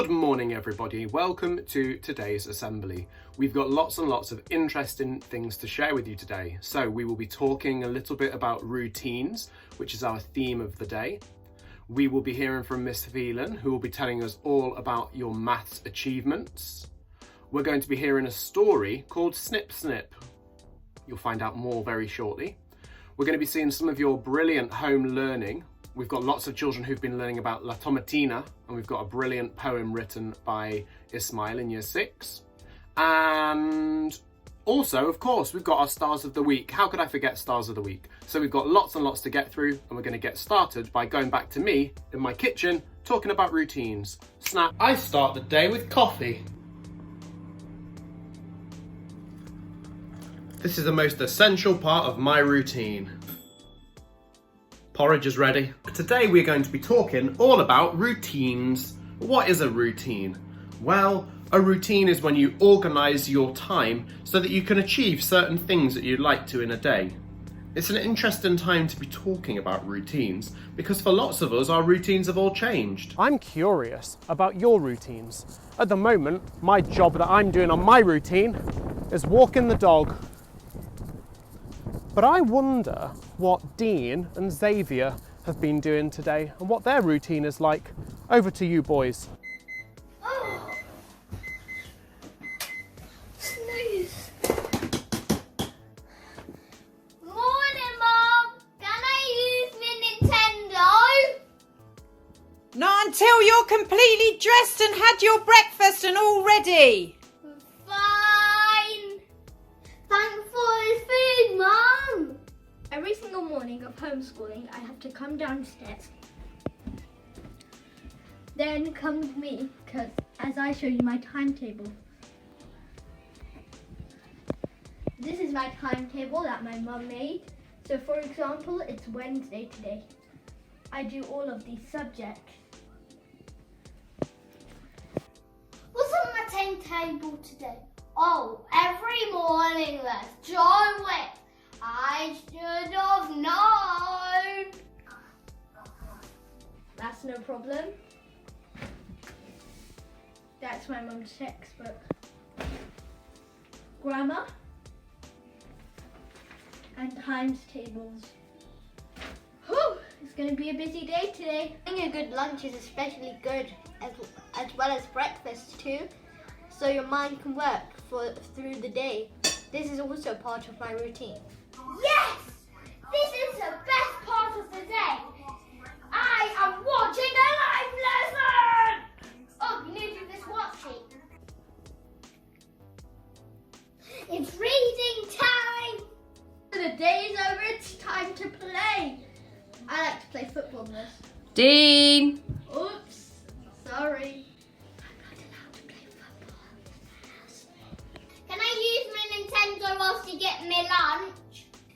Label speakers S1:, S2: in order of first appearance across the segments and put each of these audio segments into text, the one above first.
S1: Good morning everybody, welcome to today's assembly. We've got lots and lots of interesting things to share with you today. So we will be talking a little bit about routines, which is our theme of the day. We will be hearing from Ms Phelan, who will be telling us all about your maths achievements. We're going to be hearing a story called Snip Snip. You'll find out more very shortly. We're going to be seeing some of your brilliant home learning. We've got lots of children who've been learning about La Tomatina, and we've got a brilliant poem written by Ismail in year 6. And also, of course, we've got our Stars of the Week. How could I forget Stars of the Week? So we've got lots and lots to get through, and we're going to get started by going back to me in my kitchen, talking about routines. Snap. I start the day with coffee. This is the most essential part of my routine. Porridge is ready. Today we're going to be talking all about routines. What is a routine? Well, a routine is when you organise your time so that you can achieve certain things that you'd like to in a day. It's an interesting time to be talking about routines because for lots of us, our routines have all changed.
S2: I'm curious about your routines. At the moment, my job that I'm doing on my routine is walking the dog. But I wonder what Dean and Xavier have been doing today and what their routine is like. Over to you boys.
S3: Oh. Snooze. Morning, Mom. Can I use my Nintendo?
S4: Not until you're completely dressed and had your breakfast and all ready.
S3: Fine. Thanks for the food, Mom. Every single morning of homeschooling, I have to come downstairs. Then comes me, because as I show you my timetable. This is my timetable that my mum made. So for example, it's Wednesday today. I do all of these subjects. What's on my timetable today? Oh, every morning let's do it. I should have known. That's no problem. That's my mum's textbook. Grammar and times tables. Whew, it's going to be a busy day today. Having a good lunch is especially good, as well as breakfast too, so your mind can work through the day. This is also part of my routine. Yes! This is the best part of the day. I am watching a live lesson! Oh, you need to do this worksheet. It's reading time! The day is over, it's time to play. I like to play football most.
S4: Dean!
S3: Oops, sorry. I'm not allowed to play football. Can I use my Nintendo whilst you get me lunch?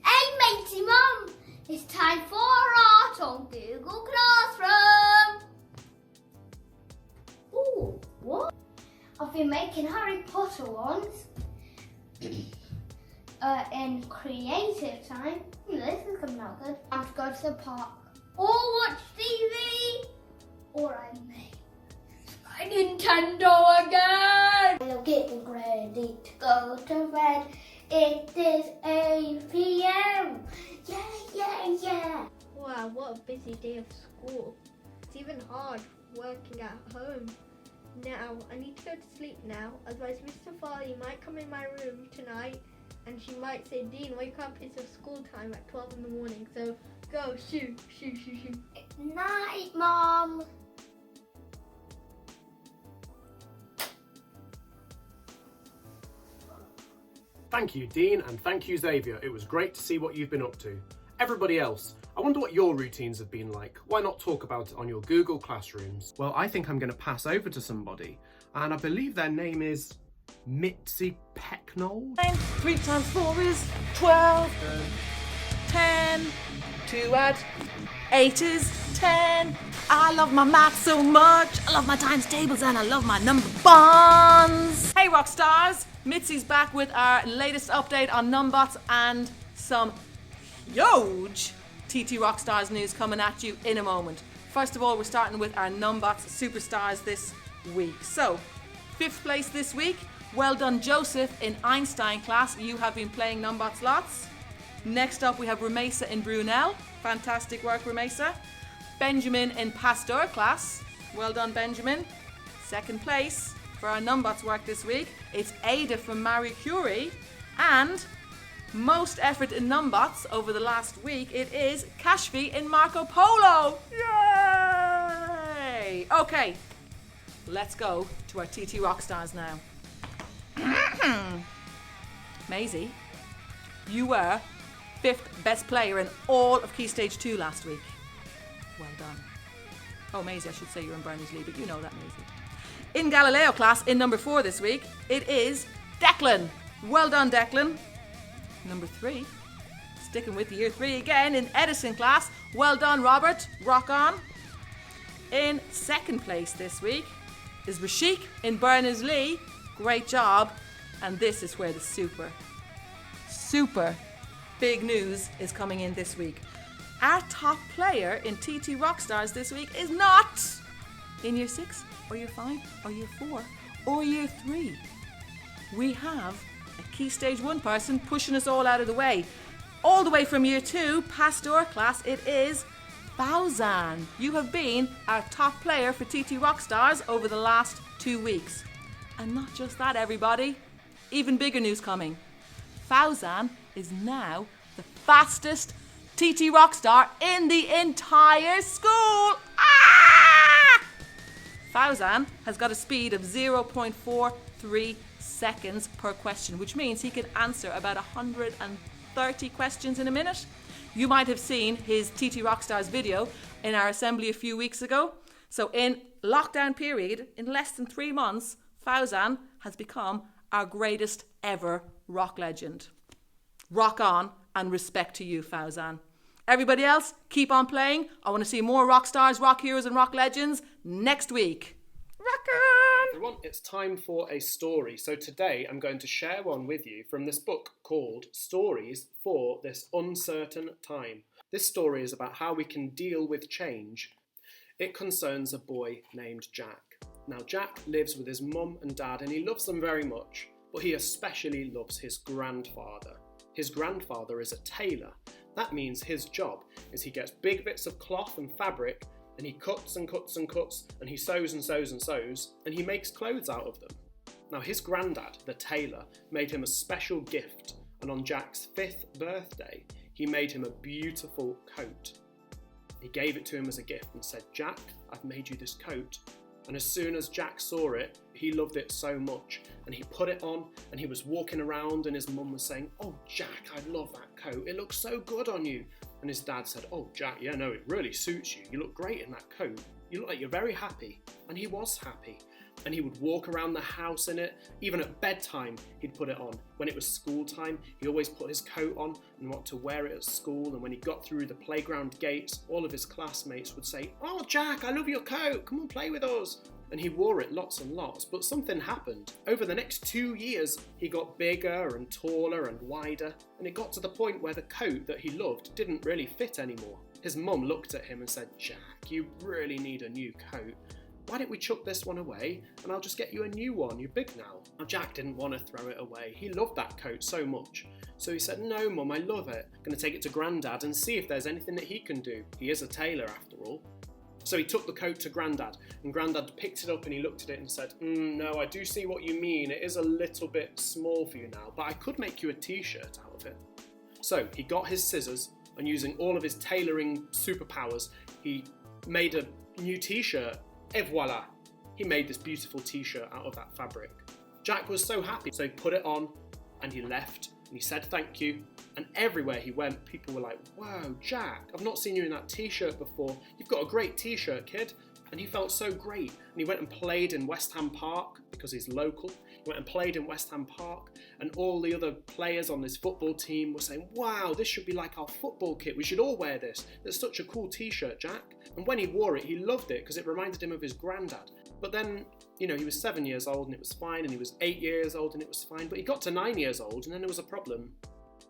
S3: Hey matey Mum, it's time for art on Google Classroom. Ooh, what? I've been making Harry Potter ones in creative time. This is coming out good. I'm to go to the park or watch TV, or I may my Nintendo again. I'm getting ready to go to bed. It is 8 p.m. Yeah. Wow, what a busy day of school. It's even hard working at home. Now, I need to go to sleep now, otherwise Mr. Farley might come in my room tonight and she might say, Dean, wake up, it's your school time at 12 in the morning, so go, shoo. Night, Mom.
S1: Thank you, Dean, and thank you, Xavier. It was great to see what you've been up to. Everybody else, I wonder what your routines have been like. Why not talk about it on your Google Classrooms? Well, I think I'm going to pass over to somebody, and I believe their name is Ms Critchley.
S4: 3 times 4 is 12. 10. 2 add 8 is 10. I love my math so much. I love my times tables and I love my number bonds. Hey Rockstars, Mitzi's back with our latest update on numbots and some huge TT Rockstars news coming at you in a moment. First of all, we're starting with our numbots superstars this week. So, 5th place this week. Well done, Joseph, in Einstein class. You have been playing Numbots lots. Next up, we have Rumesa in Brunel. Fantastic work, Rumesa. Benjamin in Pasteur class. Well done, Benjamin. 2nd place for our Numbots work this week. It's Ada from Marie Curie. And most effort in Numbots over the last week, it is Kashfi in Marco Polo. Yay! Okay, let's go to our TT Rockstars now. Maisie, you were 5th best player in all of Key Stage 2 last week. Well done. Oh, Maisie, I should say you're in Berners-Lee, but you know that, Maisie. In Galileo class, in number 4 this week, it is Declan. Well done, Declan. Number 3, sticking with year 3 again, in Edison class. Well done, Robert. Rock on. In 2nd place this week is Rashik in Berners-Lee. Great job. And this is where the super big news is coming in this week. Our top player in TT Rockstars this week is not in year 6 or year 5 or year 4 or year 3. We have a Key Stage 1 person pushing us all out of the way. All the way from year 2, Pasteur class, it is Fauzan. You have been our top player for TT Rockstars over the last 2 weeks. And not just that, everybody. Even bigger news coming. Fauzan is now the fastest TT Rockstar in the entire school. Ah! Fauzan has got a speed of 0.43 seconds per question, which means he can answer about 130 questions in a minute. You might have seen his TT Rockstars video in our assembly a few weeks ago. So in lockdown period, in less than 3 months, Fauzan has become our greatest ever rock legend. Rock on, and respect to you, Fauzan. Everybody else, keep on playing. I want to see more rock stars, rock heroes and rock legends next week. Rock on!
S1: Everyone, it's time for a story. So today I'm going to share one with you from this book called Stories for This Uncertain Time. This story is about how we can deal with change. It concerns a boy named Jack. Now, Jack lives with his mum and dad and he loves them very much, but he especially loves his grandfather. His grandfather is a tailor. That means his job is he gets big bits of cloth and fabric and he cuts and cuts and cuts and he sews and sews and sews and he makes clothes out of them. Now, his granddad, the tailor, made him a special gift, and on Jack's 5th birthday, he made him a beautiful coat. He gave it to him as a gift and said, "Jack, I've made you this coat." And as soon as Jack saw it, he loved it so much. And he put it on and he was walking around and his mum was saying, "Oh, Jack, I love that coat. It looks so good on you." And his dad said, "Oh, Jack, yeah, no, it really suits you. You look great in that coat. You look like you're very happy." And he was happy. And he would walk around the house in it. Even at bedtime, he'd put it on. When it was school time, he always put his coat on and wanted to wear it at school. And when he got through the playground gates, all of his classmates would say, "Oh, Jack, I love your coat. Come on, play with us." And he wore it lots and lots, but something happened. Over the next 2 years, he got bigger and taller and wider, and it got to the point where the coat that he loved didn't really fit anymore. His mum looked at him and said, "Jack, you really need a new coat. Why don't we chuck this one away and I'll just get you a new one, you're big now." Now, Jack didn't want to throw it away. He loved that coat so much. So he said, "No, Mum, I love it. I'm going to take it to Grandad and see if there's anything that he can do. He is a tailor after all." So he took the coat to Grandad, and Grandad picked it up and he looked at it and said, "No, I do see what you mean. It is a little bit small for you now, but I could make you a t-shirt out of it." So he got his scissors, and using all of his tailoring superpowers, he made a new t-shirt. Et voila! He made this beautiful t-shirt out of that fabric. Jack was so happy, so he put it on and he left and he said thank you. And everywhere he went, people were like, "Wow, Jack, I've not seen you in that t-shirt before. You've got a great t-shirt, kid." And he felt so great. And he went and played in West Ham Park because he's local. He went and played in West Ham Park, and all the other players on this football team were saying, "Wow, this should be like our football kit. We should all wear this. It's such a cool t-shirt, Jack." And when he wore it, he loved it because it reminded him of his granddad. But then, he was 7 years old and it was fine, and he was 8 years old and it was fine. But he got to 9 years old and then there was a problem.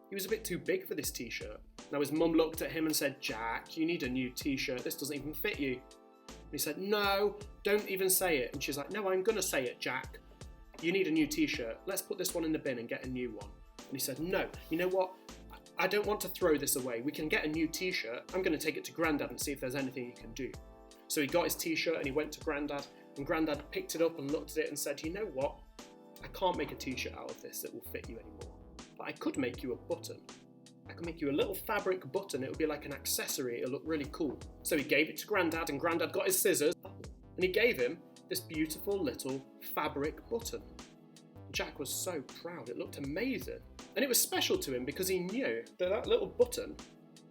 S1: He was a bit too big for this t-shirt. Now his mum looked at him and said, "Jack, you need a new t-shirt. This doesn't even fit you."
S2: And he said, no, don't even say it. And she's like, no, I'm going to say it, Jack. You need a new t-shirt. Let's put this one in the bin and get a new one. And he said, no, you know what? I don't want to throw this away. We can get a new t-shirt. I'm going to take it to Grandad and see if there's anything he can do. So he got his t-shirt and he went to Grandad, and Grandad picked it up and looked at it and said, you know what? I can't make a t-shirt out of this that will fit you anymore. But I could make you a button. I could make you a little fabric button. It would be like an accessory. It'll look really cool. So he gave it to Grandad, and Grandad got his scissors and he gave him this beautiful little fabric button. Jack was so proud. It looked amazing. And it was special to him because he knew that that little button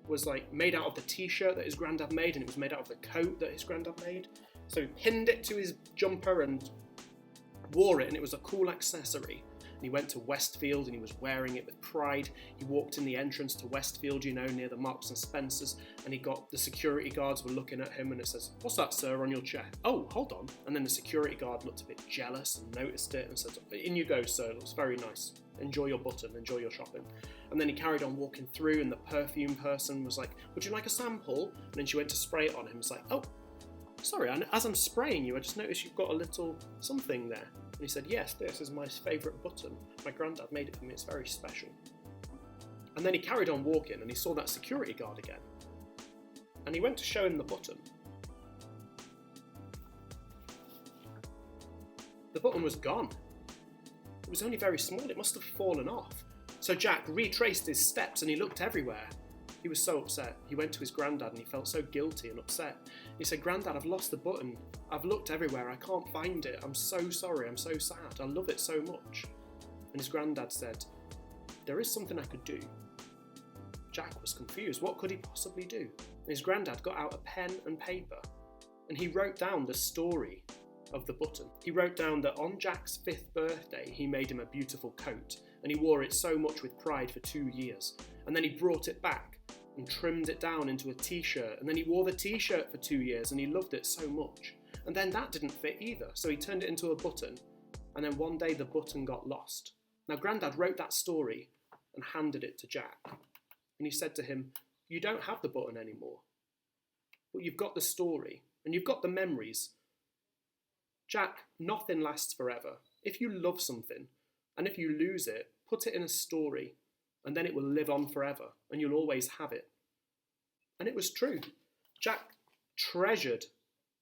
S2: was like made out of the t-shirt that his granddad made, and it was made out of the coat that his granddad made. So he pinned it to his jumper and wore it, and it was a cool accessory. And he went to Westfield and he was wearing it with pride. He walked in the entrance to Westfield, you know, near the Marks and Spencers, and he got, the security guards were looking at him, and it says, what's that, sir, on your chair? Oh, hold on. And then the security guard looked a bit jealous and noticed it and said, in you go, sir, it looks very nice. Enjoy your button, enjoy your shopping. And then he carried on walking through, and the perfume person was like, would you like a sample? And then she went to spray it on him. It's like, oh, sorry, as I'm spraying you, I just noticed you've got a little something there. And he said, yes, this is my favourite button. My granddad made it for me, it's very special. And then he carried on walking, and he saw that security guard again. And he went to show him the button. The button was gone. It was only very small, it must have fallen off. So Jack retraced his steps and he looked everywhere. He was so upset. He went to his granddad and he felt so guilty and upset. He said, Granddad, I've lost the button. I've looked everywhere, I can't find it. I'm so sorry, I'm so sad. I love it so much. And his granddad said, there is something I could do. Jack was confused. What could he possibly do? And his granddad got out a pen and paper and he wrote down the story of the button. He wrote down that on Jack's 5th birthday, he made him a beautiful coat, and he wore it so much with pride for 2 years. And then he brought it back and trimmed it down into a t-shirt, and then he wore the t-shirt for 2 years and he loved it so much. And then that didn't fit either, so he turned it into a button, and then one day the button got lost. Now Grandad wrote that story and handed it to Jack, and he said to him, you don't have the button anymore, but you've got the story and you've got the memories. Jack, nothing lasts forever. If you love something, and if you lose it, put it in a story, and then it will live on forever, and you'll always have it. And it was true. Jack treasured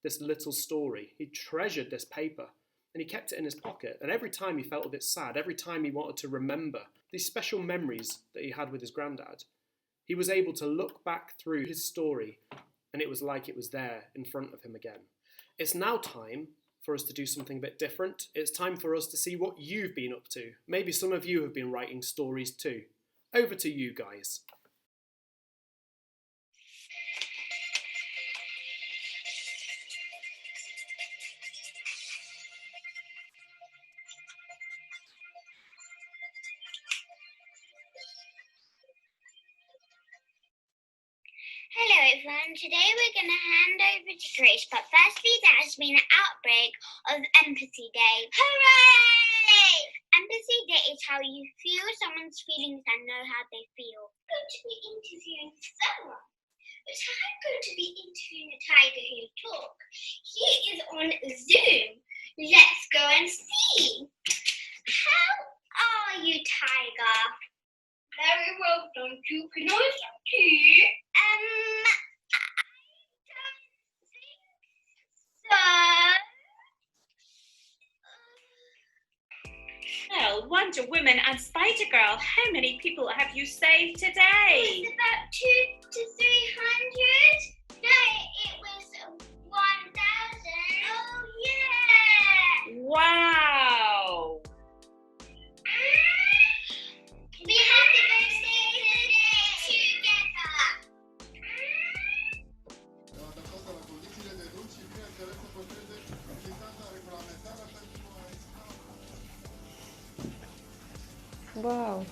S2: this little story. He treasured this paper, and he kept it in his pocket. And every time he felt a bit sad, every time he wanted to remember these special memories that he had with his granddad, he was able to look back through his story, and it was like it was there in front of him again. It's now time for us to do something a bit different. It's time for us to see what you've been up to. Maybe some of you have been writing stories too. Over to you guys.
S3: Hello everyone, today we're going to hand over to Trish, but firstly there has been an outbreak of Empathy Day. Hooray! Empathy Day is how you feel someone's feelings and know how they feel. I'm going to be interviewing someone. But I'm going to be interviewing a tiger who'll talk. He is on Zoom. Let's go and see. How are you, tiger? Very well, thank you. Can I have some tea? I don't think so.
S4: Well, Wonder Woman and Spider Girl, how many people have you saved today?
S3: It was about 200 to 300. No, it was 1,000. Oh, yeah.
S4: Wow!
S3: We have to go save the day together.
S5: Adaptată la condițiile de drum și, bineînțeles, se păstreze distanța regulamentară pentru a evita.
S2: Wow.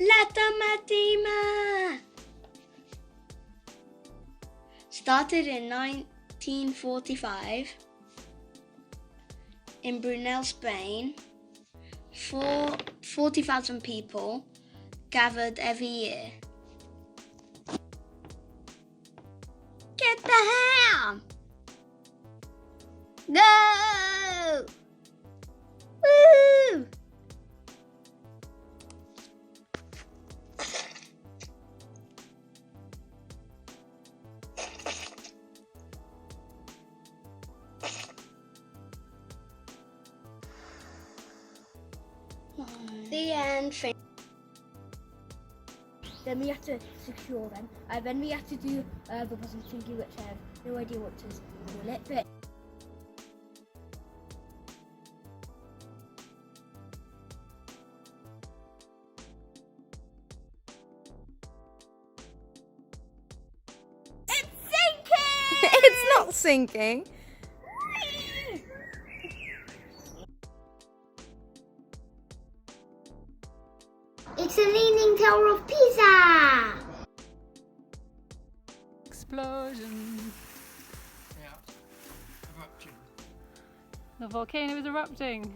S3: Latamadima! Started in 1945 in Brunel, Spain. 40,000 people gathered every year. Get the ham! Go! Woo! The end. Then we have to secure them. Then we have to do the bottom thingy, which I have no idea what to call it. But it's sinking!
S4: It's not sinking.
S3: It's a leaning tower of Pisa!
S6: Explosion.
S2: Yeah. Eruption.
S6: The volcano is erupting.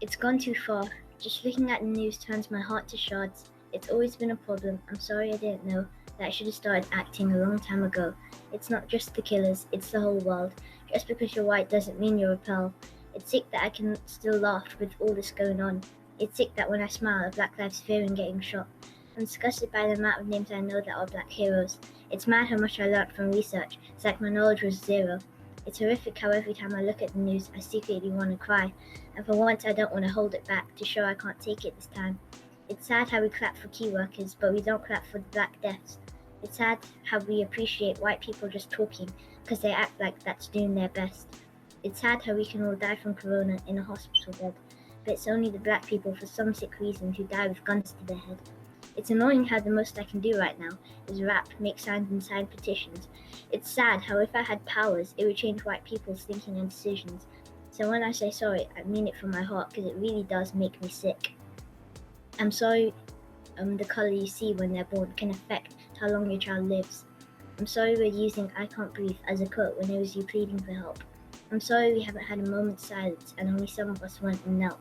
S7: It's gone too far. Just looking at the news turns my heart to shards. It's always been a problem. I'm sorry I didn't know that I should have started acting a long time ago. It's not just the killers, it's the whole world. Just because you're white doesn't mean you're a pal. It's sick that I can still laugh with all this going on. It's sick that when I smile, a black life's fearing getting shot. I'm disgusted by the amount of names I know that are black heroes. It's mad how much I learned from research. It's like my knowledge was zero. It's horrific how every time I look at the news, I secretly want to cry. And for once, I don't want to hold it back to show I can't take it this time. It's sad how we clap for key workers, but we don't clap for the black deaths. It's sad how we appreciate white people just talking, because they act like that's doing their best. It's sad how we can all die from corona in a hospital bed, but it's only the black people for some sick reason who die with guns to their head. It's annoying how the most I can do right now is rap, make signs and sign petitions. It's sad how if I had powers, it would change white people's thinking and decisions. So when I say sorry, I mean it from my heart because it really does make me sick. I'm sorry the colour you see when they're born can affect how long your child lives. I'm sorry we're using I can't breathe as a quote when it was you pleading for help. I'm sorry we haven't had a moment's silence and only some of us went and knelt.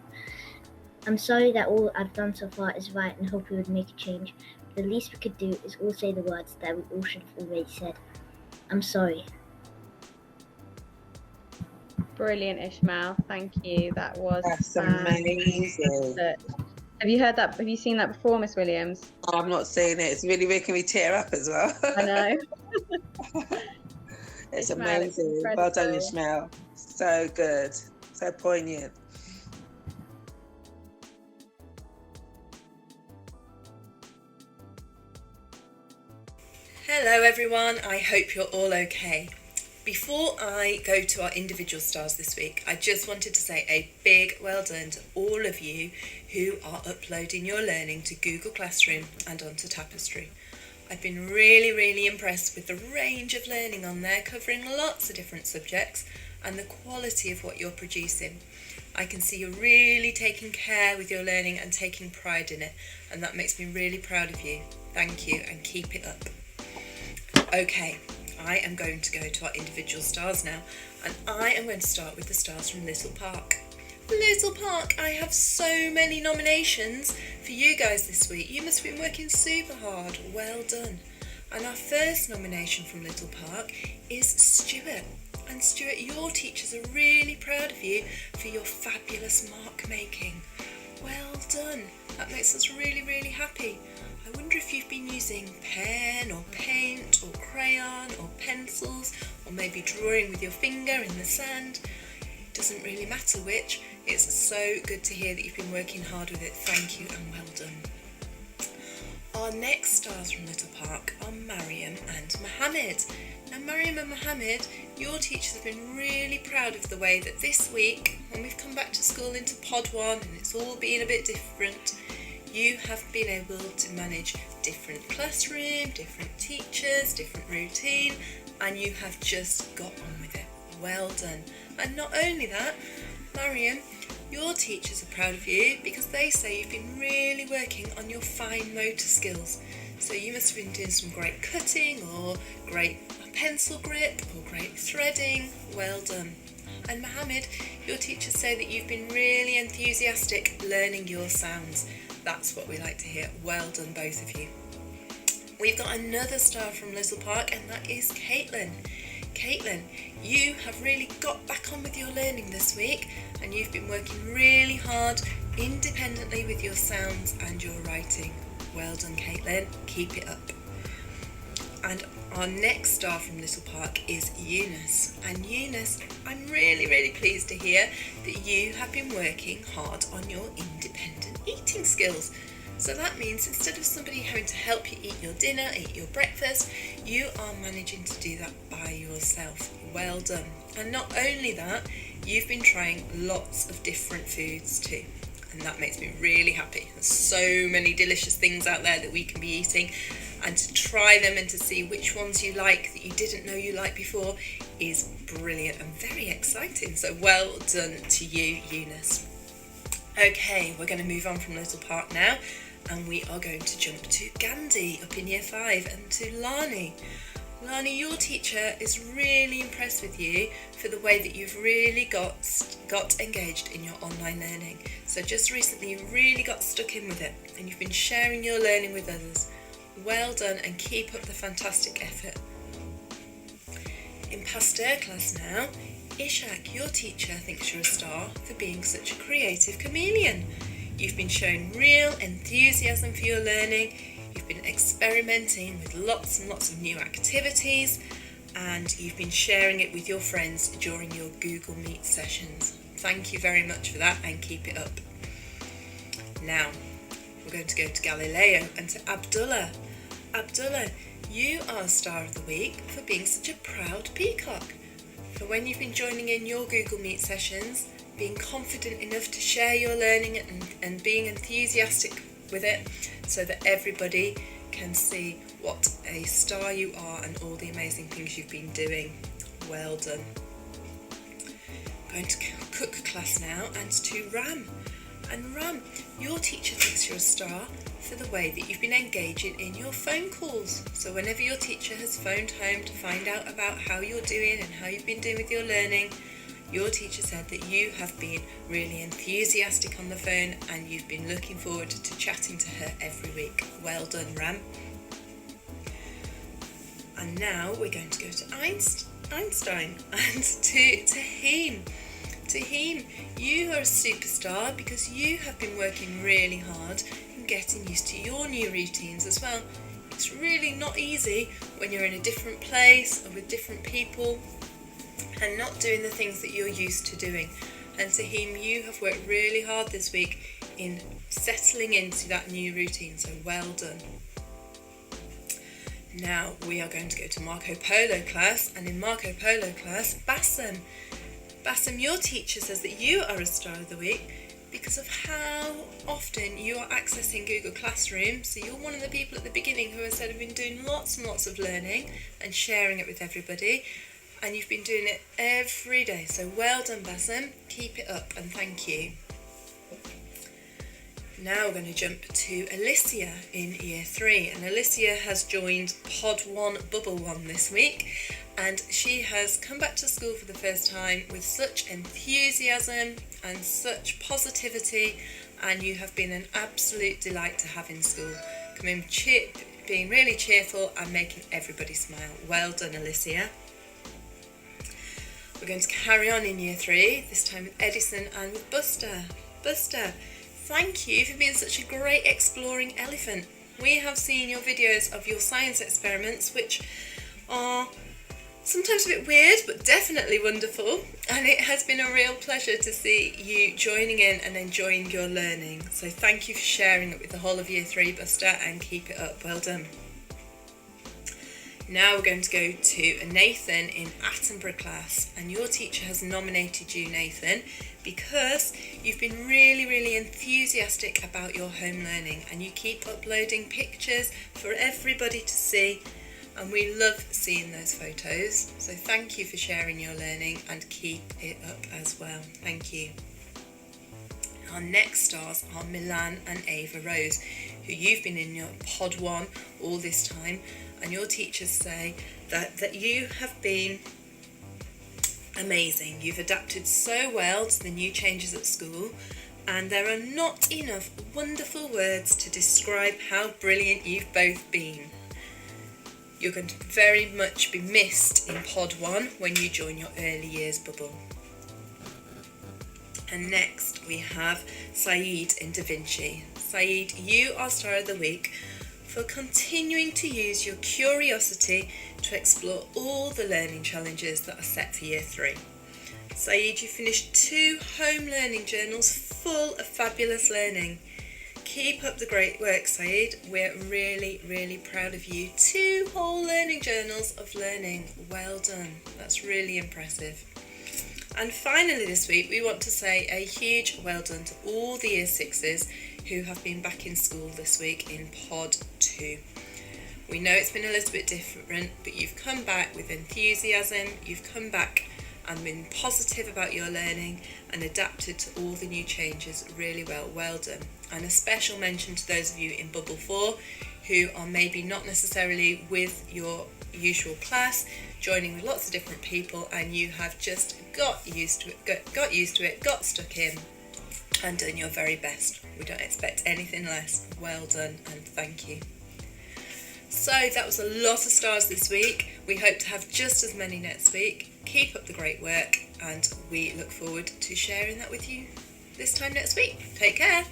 S7: I'm sorry that all I've done so far is right and hope we would make a change. The least we could do is all say the words that we all should have already said. I'm sorry.
S8: Brilliant, Ishmael. Thank you.
S9: That's amazing.
S8: Have you heard that? Have you seen that before, Miss Williams?
S9: I'm not saying it. It's really making me tear up as well.
S8: I know.
S9: It's
S8: Ishmael,
S9: amazing.
S8: it's
S9: Well done,
S8: incredible.
S9: Ishmael. So good. So poignant.
S10: Hello everyone, I hope you're all okay. Before I go to our individual stars this week, I just wanted to say a big well done to all of you who are uploading your learning to Google Classroom and onto Tapestry. I've been really impressed with the range of learning on there, covering lots of different subjects and the quality of what you're producing. I can see you're really taking care with your learning and taking pride in it, and that makes me really proud of you. Thank you and keep it up. Okay, I am going to go to our individual stars now, and I am going to start with the stars from Little Park. Little Park, I have so many nominations for you guys this week. You must have been working super hard. Well done. And our first nomination from Little Park is Stuart. And Stuart, your teachers are really proud of you for your fabulous mark making. Well done. That makes us really happy. I wonder if you've been using pen or paint or crayon or pencils, or maybe drawing with your finger in the sand. It doesn't really matter which. It's so good to hear that you've been working hard with it. Thank you and well done. Our next stars from Little Park are Mariam and Mohammed. Now Mariam and Mohammed, your teachers have been really proud of the way that this week, when we've come back to school into Pod 1 and it's all been a bit different, you have been able to manage different classroom, different teachers, different routine, and you have just got on with it. Well done. And not only that, Mariam, your teachers are proud of you because they say you've been really working on your fine motor skills. So you must have been doing some great cutting or great pencil grip or great threading. Well done. And Mohammed, your teachers say that you've been really enthusiastic learning your sounds. That's what we like to hear. Well done, both of you. We've got another star from Little Park, and that is Kaitlyn. Kaitlyn, you have really got back on with your learning this week, and you've been working really hard independently with your sounds and your writing. Well done, Kaitlyn. Keep it up. And our next star from Little Park is Eunice. And Eunice, I'm really, really pleased to hear that you have been working hard on your independent eating skills. So that means instead of somebody having to help you eat your dinner, eat your breakfast, you are managing to do that by yourself. Well done. And not only that, you've been trying lots of different foods too. And that makes me really happy. There's so many delicious things out there that we can be eating, and to try them and to see which ones you like that you didn't know you liked before is brilliant and very exciting. So well done to you, Eunice. Okay, we're going to move on from Little Park now, and we are going to jump to Gandhi up in Year 5 and to Lani. Lani, your teacher is really impressed with you for the way that you've really got engaged in your online learning. So just recently you really got stuck in with it, and you've been sharing your learning with others. Well done, and keep up the fantastic effort. In Pasteur class now, Ishak, your teacher, thinks you're a star for being such a creative chameleon. You've been showing real enthusiasm for your learning. You've been experimenting with lots and lots of new activities, and you've been sharing it with your friends during your Google Meet sessions. Thank you very much for that, and keep it up. Now, we're going to go to Galileo and to Abdullah. Abdullah, you are a star of the week for being such a proud peacock. For when you've been joining in your Google Meet sessions, being confident enough to share your learning and being enthusiastic with it so that everybody can see what a star you are and all the amazing things you've been doing. Well done. Going to cook class now and to Ram. And Ram, your teacher thinks you're a star for the way that you've been engaging in your phone calls. So whenever your teacher has phoned home to find out about how you're doing and how you've been doing with your learning, your teacher said that you have been really enthusiastic on the phone and you've been looking forward to chatting to her every week. Well done, Ram. And now we're going to go to Einstein and to Tahim. Tahim, you are a superstar because you have been working really hard and getting used to your new routines as well. It's really not easy when you're in a different place or with different people and not doing the things that you're used to doing. And Tahim, you have worked really hard this week in settling into that new routine, so well done. Now we are going to go to Marco Polo class, and in Marco Polo class, Bassem, your teacher says that you are a star of the week because of how often you are accessing Google Classroom. So you're one of the people at the beginning who has said have been doing lots and lots of learning and sharing it with everybody, and you've been doing it every day. So well done, Bassem. Keep it up and thank you. Now we're going to jump to Alicia in Year 3, and Alicia has joined Pod 1 Bubble 1 this week, and she has come back to school for the first time with such enthusiasm and such positivity, and you have been an absolute delight to have in school, being really cheerful and making everybody smile. Well done, Alicia. We're going to carry on in Year 3, this time with Edison and with Buster. Buster, thank you for being such a great exploring elephant. We have seen your videos of your science experiments, which are sometimes a bit weird, but definitely wonderful. And it has been a real pleasure to see you joining in and enjoying your learning. So thank you for sharing it with the whole of Year 3, Buster, and keep it up. Well done. Now we're going to go to Nathan in Attenborough class, and your teacher has nominated you, Nathan, because you've been really, really enthusiastic about your home learning and you keep uploading pictures for everybody to see, and we love seeing those photos. So thank you for sharing your learning and keep it up as well. Thank you. Our next stars are Milan and Ava Rose, who you've been in your pod 1 all this time, and your teachers say that you have been amazing. You've adapted so well to the new changes at school, and there are not enough wonderful words to describe how brilliant you've both been. You're going to very much be missed in pod 1 when you join your early years bubble. And next we have Sayid Intervention. Sayid, you are Star of the Week for continuing to use your curiosity to explore all the learning challenges that are set for Year 3. Sayid, you finished 2 home learning journals full of fabulous learning. Keep up the great work, Sayid. We're really, really proud of you. 2 whole learning journals of learning. Well done. That's really impressive. And finally this week, we want to say a huge well done to all the Year 6s who have been back in school this week in pod 2. We know it's been a little bit different, but you've come back with enthusiasm, you've come back and been positive about your learning and adapted to all the new changes really well. Well done. And a special mention to those of you in Bubble 4 who are maybe not necessarily with your usual class, joining with lots of different people, and you have just got used to it, got stuck in and done your very best. We don't expect anything less. Well done and thank you. So that was a lot of stars this week. We hope to have just as many next week. Keep up the great work, and we look forward to sharing that with you this time next week. Take care.